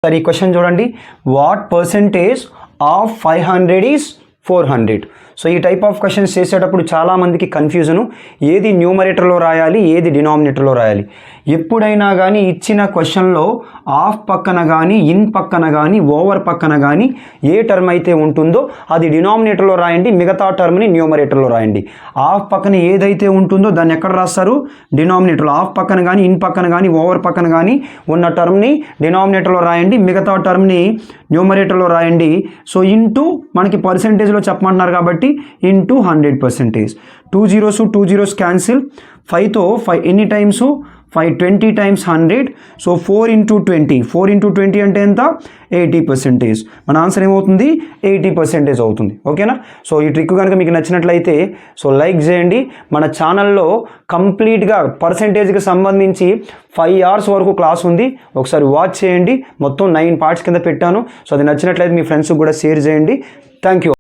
సరే ఈ క్వశ్చన్ చూడండి, what percentage of 500 is 400. So ఈ టైప్ ఆఫ్ క్వశ్చన్స్ చేసేటప్పుడు చాలామందికి కన్ఫ్యూజను, ఏది న్యూమరేటర్లో రాయాలి, ఏది డినామినేటర్లో రాయాలి. ఎప్పుడైనా కానీ ఇచ్చిన క్వశ్చన్లో ఆఫ్ పక్కన కానీ, ఇన్ పక్కన కానీ, ఓవర్ పక్కన కానీ ఏ టర్మ్ అయితే ఉంటుందో అది డినామినేటర్లో రాయండి, మిగతా టర్మ్ని న్యూమరేటర్లో రాయండి. ఆఫ్ పక్కన ఏదైతే ఉంటుందో దాన్ని ఎక్కడ రాస్తారు? డినామినేటర్లో. ఆఫ్ పక్కన కానీ, ఇన్ పక్కన కానీ, ఓవర్ పక్కన కానీ ఉన్న టర్మ్ని డినామినేటర్లో రాయండి, మిగతా టర్మ్ని న్యూమరేటర్లో రాయండి. సో ఇంటూ మనకి పర్సెంటేజ్లో చెప్పమంటున్నారు కాబట్టి ఇంటూ 100%. 2 zeros cancel. 5తో 5 ఎన్ని times? 5 20 times 100. So 4 into 20. 4 into 20 అంటే ఎంత? 80%. మన ఆన్సర్ ఏమవుతుంది? 80% అవుతుంది. ఓకేనా? సో ఈ ట్రిక్ కనుక మీకు నచ్చినట్లయితే సో లైక్ చేయండి. మన ఛానల్లో కంప్లీట్గా పర్సెంటేజ్కి సంబంధించి 5 hours వరకు క్లాస్ ఉంది, ఒకసారి వాచ్ చేయండి. మొత్తం 9 parts కింద పెట్టాను. సో అది నచ్చినట్లయితే మీ ఫ్రెండ్స్కి కూడా షేర్ చేయండి. Thank you.